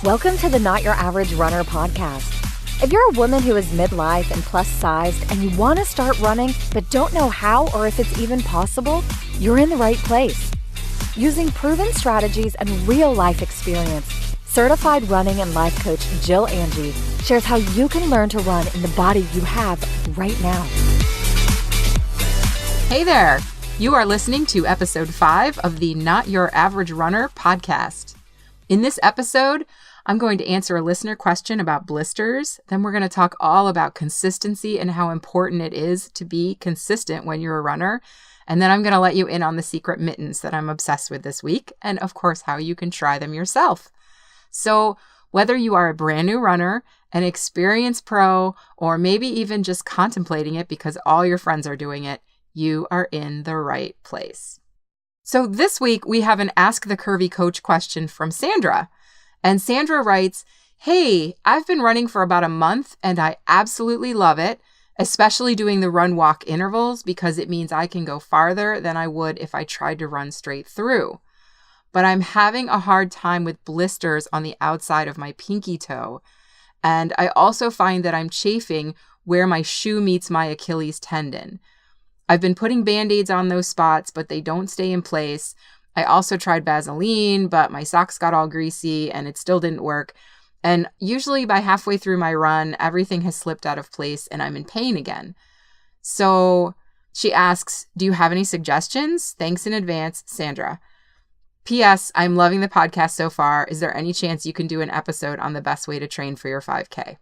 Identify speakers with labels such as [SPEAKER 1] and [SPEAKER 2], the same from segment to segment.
[SPEAKER 1] Welcome to the Not Your Average Runner podcast. If you're a woman who is midlife and plus-sized and you want to start running but don't know how or if it's even possible, you're in the right place. Using proven strategies and real-life experience, certified running and life coach Jill Angie shares how you can learn to run in the body you have right now.
[SPEAKER 2] Hey there! You are listening to episode 5 of the Not Your Average Runner podcast. In this episode, I'm going to answer a listener question about blisters. Then we're going to talk all about consistency and how important it is to be consistent when you're a runner. And then I'm going to let you in on the secret mittens that I'm obsessed with this week. And of course, how you can try them yourself. So whether you are a brand new runner, an experienced pro, or maybe even just contemplating it because all your friends are doing it, you are in the right place. So this week we have an Ask the Curvy Coach question from Sandra. And Sandra writes, "Hey, I've been running for about a month and I absolutely love it, especially doing the run-walk intervals because it means I can go farther than I would if I tried to run straight through. But I'm having a hard time with blisters on the outside of my pinky toe. And I also find that I'm chafing where my shoe meets my Achilles tendon. I've been putting Band-Aids on those spots, but they don't stay in place. I also tried Vaseline, but my socks got all greasy and it still didn't work. And usually by halfway through my run, everything has slipped out of place and I'm in pain again." So she asks, "Do you have any suggestions? Thanks in advance, Sandra. P.S. I'm loving the podcast so far. Is there any chance you can do an episode on the best way to train for your 5K?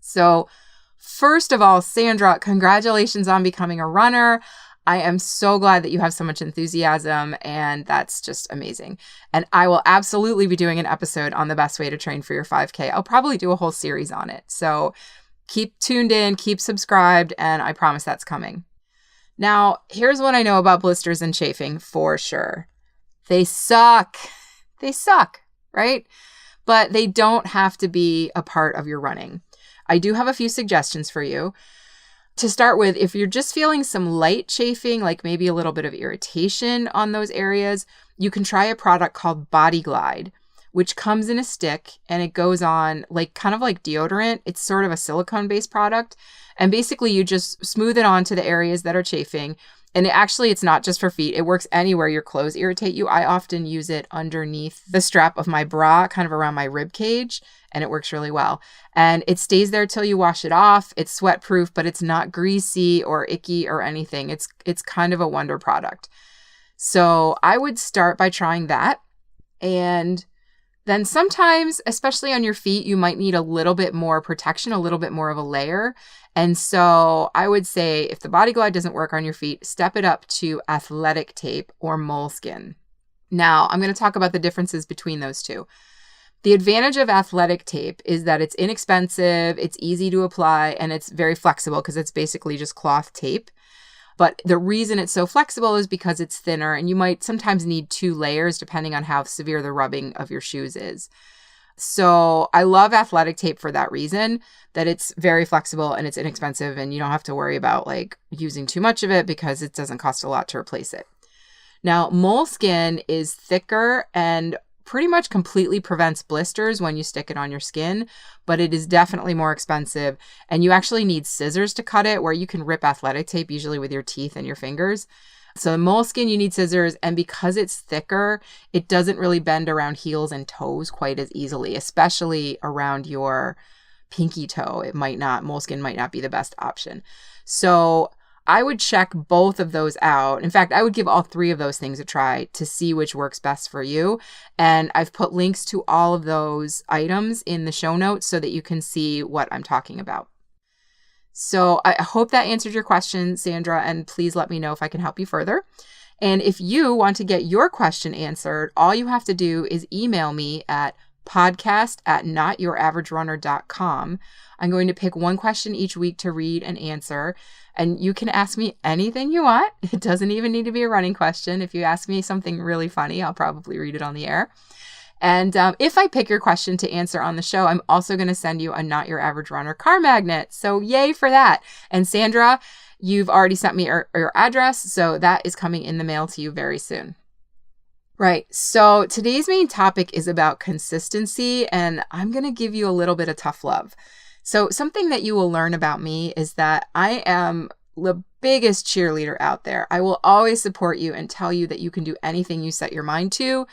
[SPEAKER 2] So first of all, Sandra, congratulations on becoming a runner. I am so glad that you have so much enthusiasm, and that's just amazing. And I will absolutely be doing an episode on the best way to train for your 5K. I'll probably do a whole series on it. So keep tuned in, keep subscribed, and I promise that's coming. Now, here's what I know about blisters and chafing for sure. They suck. They suck, right? But they don't have to be a part of your running. I do have a few suggestions for you. To start with, if you're just feeling some light chafing, like maybe a little bit of irritation on those areas, you can try a product called Body Glide, which comes in a stick and it goes on kind of like deodorant. It's sort of a silicone-based product. And basically you just smooth it onto the areas that are chafing. And it's not just for feet. It works anywhere your clothes irritate you. I often use it underneath the strap of my bra, kind of around my rib cage, and it works really well. And it stays there till you wash it off. It's sweat-proof, but it's not greasy or icky or anything. It's kind of a wonder product. So I would start by trying that. And then sometimes, especially on your feet, you might need a little bit more protection, a little bit more of a layer. And so I would say if the Body Glide doesn't work on your feet, step it up to athletic tape or moleskin. Now, I'm going to talk about the differences between those two. The advantage of athletic tape is that it's inexpensive, it's easy to apply, and it's very flexible because it's basically just cloth tape. But the reason it's so flexible is because it's thinner, and you might sometimes need 2 layers depending on how severe the rubbing of your shoes is. So I love athletic tape for that reason, that it's very flexible and it's inexpensive and you don't have to worry about using too much of it because it doesn't cost a lot to replace it. Now, moleskin is thicker and pretty much completely prevents blisters when you stick it on your skin, but it is definitely more expensive and you actually need scissors to cut it, where you can rip athletic tape usually with your teeth and your fingers. So moleskin, you need scissors, and because it's thicker, it doesn't really bend around heels and toes quite as easily, especially around your pinky toe. Moleskin might not be the best option. So I would check both of those out. In fact, I would give all 3 of those things a try to see which works best for you. And I've put links to all of those items in the show notes so that you can see what I'm talking about. So I hope that answered your question, Sandra, and please let me know if I can help you further. And if you want to get your question answered, all you have to do is email me at podcast@notyouraverage.runner.com. I'm going to pick one question each week to read and answer, and you can ask me anything you want. It doesn't even need to be a running question. If you ask me something really funny, I'll probably read it on the air. And if I pick your question to answer on the show, I'm also going to send you a Not Your Average Runner car magnet. So yay for that. And Sandra, you've already sent me your address, so that is coming in the mail to you very soon. Right. So today's main topic is about consistency, and I'm going to give you a little bit of tough love. So something that you will learn about me is that I am the biggest cheerleader out there. I will always support you and tell you that you can do anything you set your mind to,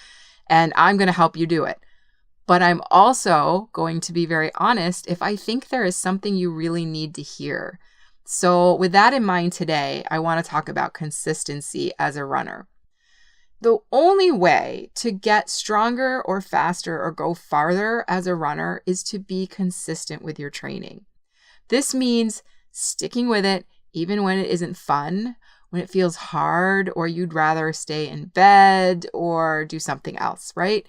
[SPEAKER 2] and I'm going to help you do it. But I'm also going to be very honest if I think there is something you really need to hear. So with that in mind today, I want to talk about consistency as a runner. The only way to get stronger or faster or go farther as a runner is to be consistent with your training. This means sticking with it even when it isn't fun, when it feels hard, or you'd rather stay in bed or do something else, right?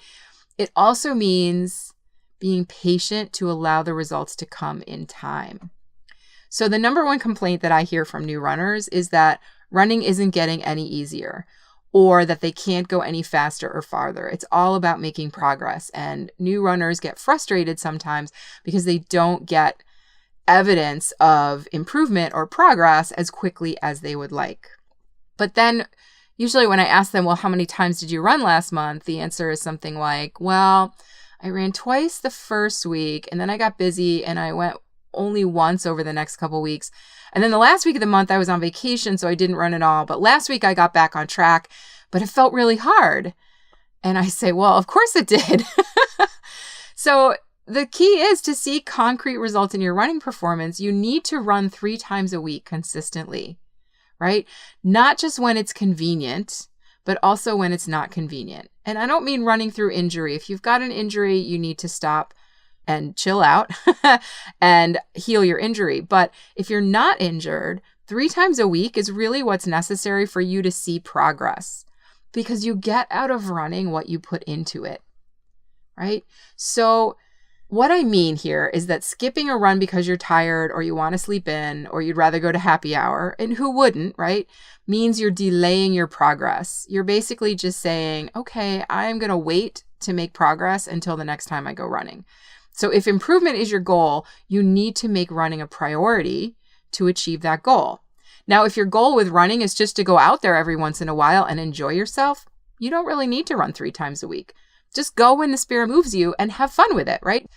[SPEAKER 2] It also means being patient to allow the results to come in time. So the number one complaint that I hear from new runners is that running isn't getting any easier, or that they can't go any faster or farther. It's all about making progress. And new runners get frustrated sometimes because they don't get evidence of improvement or progress as quickly as they would like. But then usually when I ask them, well, how many times did you run last month? The answer is something like, well, I ran twice the first week, and then I got busy and I went only once over the next couple weeks. And then the last week of the month I was on vacation, so I didn't run at all. But last week I got back on track, but it felt really hard. And I say, well, of course it did. So the key is to see concrete results in your running performance. You need to run 3 times a week consistently, right? Not just when it's convenient, but also when it's not convenient. And I don't mean running through injury. If you've got an injury, you need to stop and chill out and heal your injury. But if you're not injured, 3 times a week is really what's necessary for you to see progress, because you get out of running what you put into it, right? So what I mean here is that skipping a run because you're tired or you want to sleep in or you'd rather go to happy hour, and who wouldn't, right, means you're delaying your progress. You're basically just saying, okay, I'm going to wait to make progress until the next time I go running. So if improvement is your goal, you need to make running a priority to achieve that goal. Now, if your goal with running is just to go out there every once in a while and enjoy yourself, you don't really need to run 3 times a week. Just go when the spirit moves you and have fun with it, right?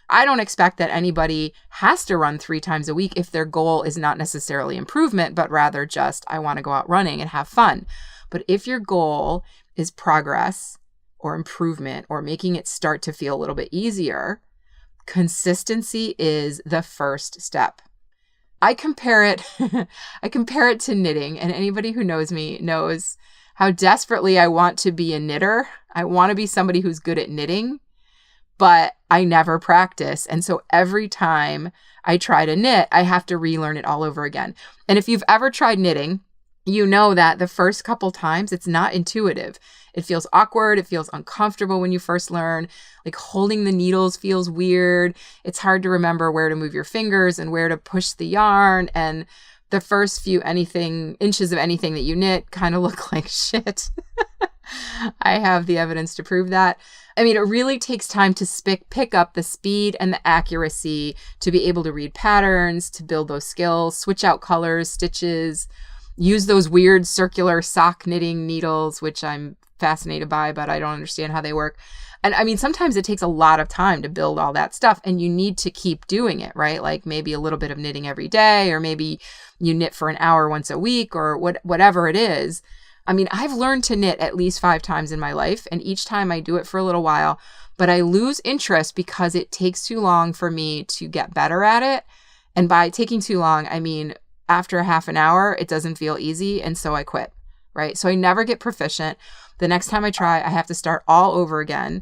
[SPEAKER 2] I don't expect that anybody has to run 3 times a week if their goal is not necessarily improvement, but rather just, I want to go out running and have fun. But if your goal is progress or improvement or making it start to feel a little bit easier, consistency is the first step. I compare it to knitting, and anybody who knows me knows how desperately I want to be a knitter. I want to be somebody who's good at knitting, but I never practice. And so every time I try to knit, I have to relearn it all over again. And if you've ever tried knitting, you know that the first couple times it's not intuitive. It feels awkward. It feels uncomfortable when you first learn. Like holding the needles feels weird. It's hard to remember where to move your fingers and where to push the yarn. And the first few inches of anything that you knit kind of look like shit. I have the evidence to prove that. I mean, it really takes time to pick up the speed and the accuracy to be able to read patterns, to build those skills, switch out colors, stitches, use those weird circular sock knitting needles, which I'm fascinated by, but I don't understand how they work. And I mean, sometimes it takes a lot of time to build all that stuff, and you need to keep doing it, right? Like maybe a little bit of knitting every day, or maybe you knit for an hour once a week, or whatever it is. I mean, I've learned to knit at least 5 times in my life, and each time I do it for a little while, but I lose interest because it takes too long for me to get better at it. And by taking too long, I mean, after half an hour, it doesn't feel easy, and so I quit, right? So I never get proficient. The next time I try, I have to start all over again.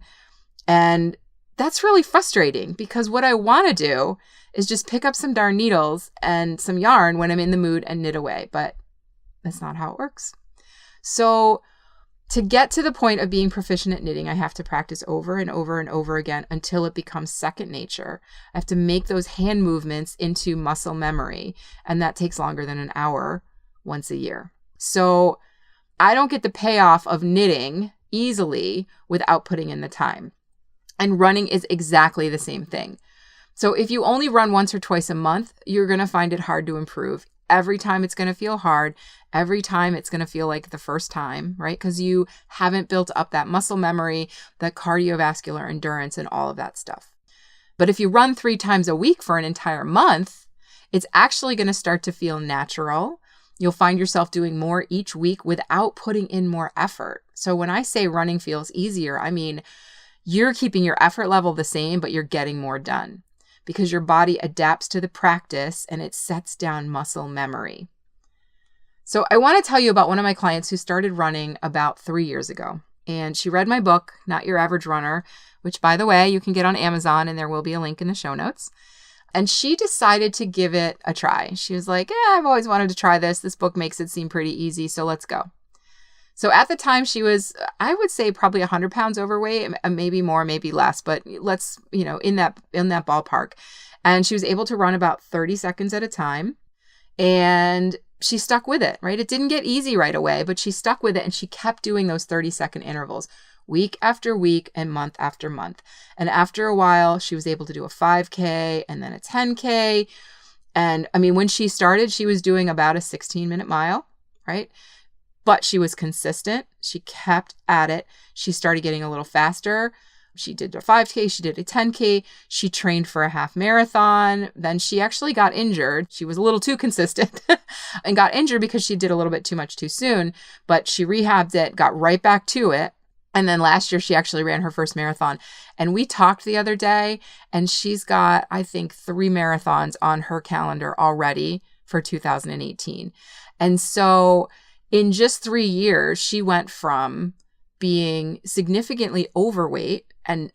[SPEAKER 2] And that's really frustrating, because what I want to do is just pick up some darn needles and some yarn when I'm in the mood and knit away, but that's not how it works. So to get to the point of being proficient at knitting, I have to practice over and over and over again until it becomes second nature. I have to make those hand movements into muscle memory, and that takes longer than an hour once a year. So I don't get the payoff of knitting easily without putting in the time. And running is exactly the same thing. So if you only run once or twice a month, you're going to find it hard to improve. every time it's going to feel hard. Every time it's going to feel like the first time, right? Because you haven't built up that muscle memory, that cardiovascular endurance, and all of that stuff. But if you run 3 times a week for an entire month, it's actually going to start to feel natural. You'll find yourself doing more each week without putting in more effort. So when I say running feels easier, I mean, you're keeping your effort level the same, but you're getting more done because your body adapts to the practice and it sets down muscle memory. So I want to tell you about one of my clients who started running about 3 years ago. And she read my book, Not Your Average Runner, which, by the way, you can get on Amazon, and there will be a link in the show notes. And she decided to give it a try. She was like, I've always wanted to try this. This book makes it seem pretty easy, so let's go. So at the time, she was, I would say, probably 100 pounds overweight, maybe more, maybe less, but let's, in that ballpark. And she was able to run about 30 seconds at a time. And she stuck with it, right? It didn't get easy right away, but she stuck with it and she kept doing those 30-second intervals week after week and month after month. And after a while, she was able to do a 5K and then a 10K. And I mean, when she started, she was doing about a 16-minute mile, right? But she was consistent. She kept at it. She started getting a little faster. She did a 5K, she did a 10K, she trained for a half marathon. Then she actually got injured. She was a little too consistent and got injured because she did a little bit too much too soon, but she rehabbed it, got right back to it. And then last year, she actually ran her first marathon. And we talked the other day, and she's got, I think, 3 marathons on her calendar already for 2018. And so in just 3 years, she went from being significantly overweight and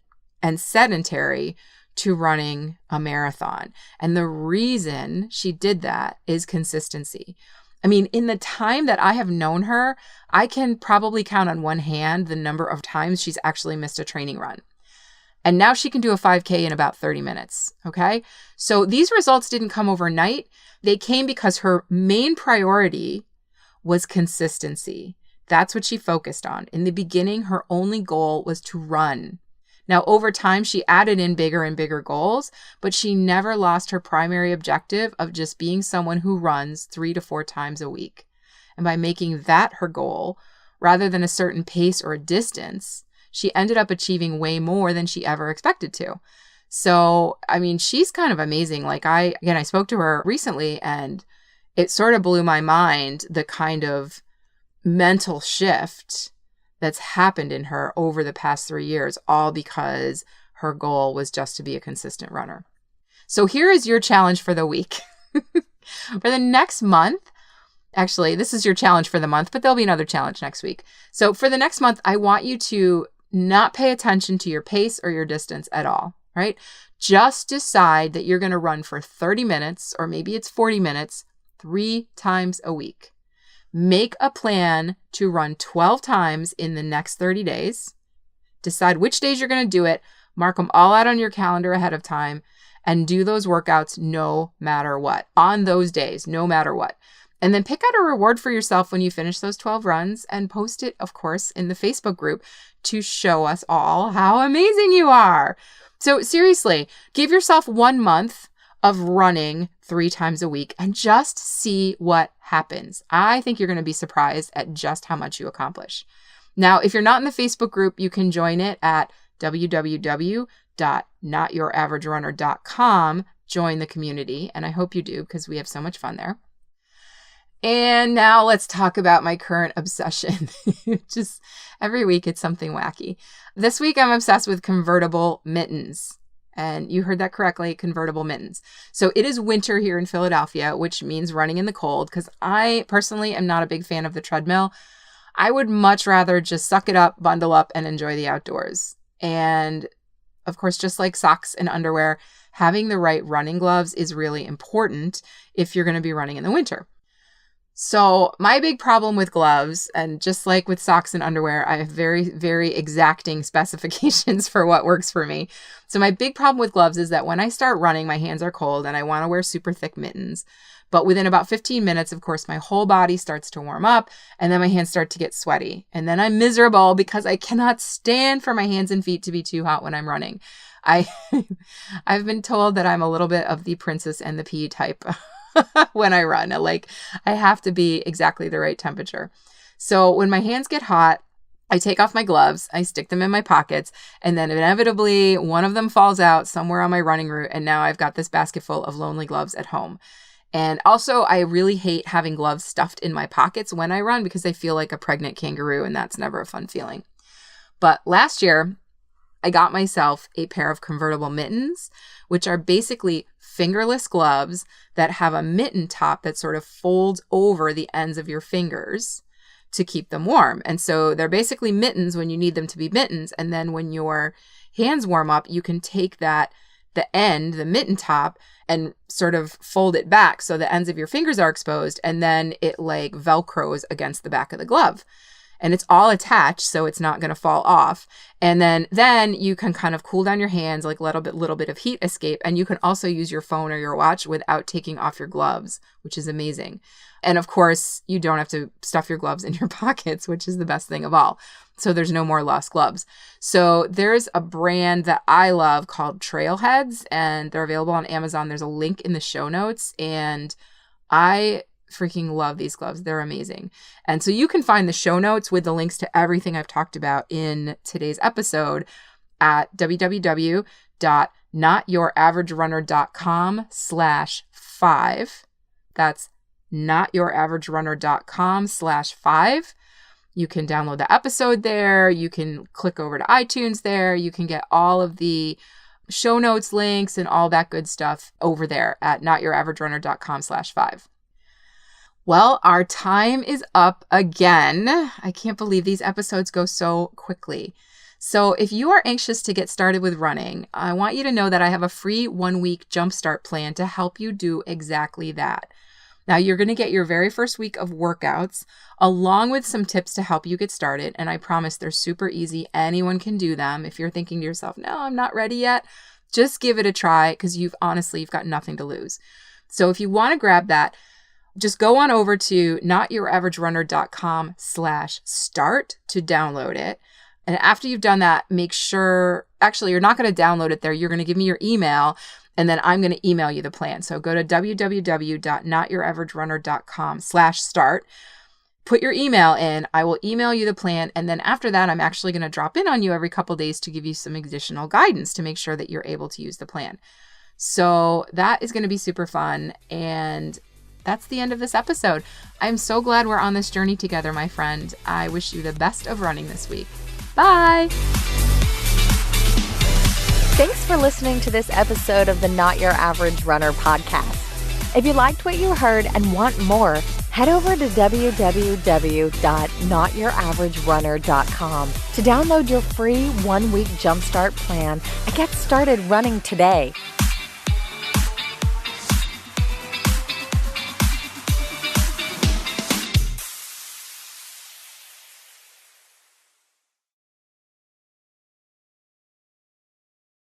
[SPEAKER 2] sedentary to running a marathon. And the reason she did that is consistency. I mean, in the time that I have known her, I can probably count on one hand the number of times she's actually missed a training run. And now she can do a 5K in about 30 minutes. Okay. So these results didn't come overnight. They came because her main priority was consistency. That's what she focused on. In the beginning, her only goal was to run. Now, over time, she added in bigger and bigger goals, but she never lost her primary objective of just being someone who runs 3 to 4 times a week. And by making that her goal, rather than a certain pace or a distance, she ended up achieving way more than she ever expected to. So, I mean, she's kind of amazing. Like I spoke to her recently and it sort of blew my mind, the kind of mental shift that's happened in her over the past 3 years, all because her goal was just to be a consistent runner. So here is your challenge for the week. For the next month, actually, this is your challenge for the month, but there'll be another challenge next week. So for the next month, I want you to not pay attention to your pace or your distance at all, right? Just decide that you're going to run for 30 minutes, or maybe it's 40 minutes, 3 times a week. Make a plan to run 12 times in the next 30 days. Decide which days you're going to do it. Mark them all out on your calendar ahead of time and do those workouts no matter what. On those days, no matter what. And then pick out a reward for yourself when you finish those 12 runs and post it, of course, in the Facebook group to show us all how amazing you are. So seriously, give yourself 1 month of running 3 times a week and just see what happens. I think you're going to be surprised at just how much you accomplish. Now, if you're not in the Facebook group, you can join it at www.notyouraverage.runner.com. Join the community, and I hope you do because we have so much fun there. And now let's talk about my current obsession. Just every week it's something wacky. This week I'm obsessed with convertible mittens. And you heard that correctly, convertible mittens. So it is winter here in Philadelphia, which means running in the cold, because I personally am not a big fan of the treadmill. I would much rather just suck it up, bundle up, and enjoy the outdoors. And of course, just like socks and underwear, having the right running gloves is really important if you're going to be running in the winter. So my big problem with gloves, and just like with socks and underwear, I have very, very exacting specifications for what works for me. So my big problem with gloves is that when I start running, my hands are cold and I want to wear super thick mittens. But within about 15 minutes, of course, my whole body starts to warm up and then my hands start to get sweaty. And then I'm miserable because I cannot stand for my hands and feet to be too hot when I'm running. I've been told that I'm a little bit of the princess and the pea type when I run. Like, I have to be exactly the right temperature. So when my hands get hot, I take off my gloves, I stick them in my pockets, and then inevitably one of them falls out somewhere on my running route. And now I've got this basket full of lonely gloves at home. And also, I really hate having gloves stuffed in my pockets when I run because I feel like a pregnant kangaroo, and that's never a fun feeling. But last year, I got myself a pair of convertible mittens, which are basically fingerless gloves that have a mitten top that sort of folds over the ends of your fingers to keep them warm. And so they're basically mittens when you need them to be mittens. And then when your hands warm up, you can take the mitten top, and sort of fold it back so the ends of your fingers are exposed, and then it like Velcros against the back of the glove. And it's all attached, so it's not going to fall off. And then you can kind of cool down your hands, like little bit of heat escape. And you can also use your phone or your watch without taking off your gloves, which is amazing. And of course, you don't have to stuff your gloves in your pockets, which is the best thing of all. So there's no more lost gloves. So there's a brand that I love called Trailheads, and they're available on Amazon. There's a link in the show notes, and I freaking love these gloves. They're amazing. And so you can find the show notes with the links to everything I've talked about in today's episode at www.notyouraverage.runner.com/5. That's notyouraverage.runner.com/5. You can download the episode there. You can click over to iTunes there. You can get all of the show notes links and all that good stuff over there at notyouraverage.runner.com/5. Well, our time is up again. I can't believe these episodes go so quickly. So if you are anxious to get started with running, I want you to know that I have a free 1-week jumpstart plan to help you do exactly that. Now, you're going to get your very first week of workouts along with some tips to help you get started. And I promise they're super easy. Anyone can do them. If you're thinking to yourself, no, I'm not ready yet, just give it a try because you've got nothing to lose. So if you want to grab that, just go on over to notyouraverage.runner.com/start to download it. And after you've done that, make sure, actually, you're not going to download it there. You're going to give me your email, and then I'm going to email you the plan. So go to www.notyouraverage.runner.com/start. Put your email in. I will email you the plan. And then after that, I'm actually going to drop in on you every couple of days to give you some additional guidance to make sure that you're able to use the plan. So that is going to be super fun. And that's the end of this episode. I'm so glad we're on this journey together, my friend. I wish you the best of running this week. Bye.
[SPEAKER 1] Thanks for listening to this episode of the Not Your Average Runner podcast. If you liked what you heard and want more, head over to www.notyouraverage.runner.com to download your free 1-week jumpstart plan and get started running today.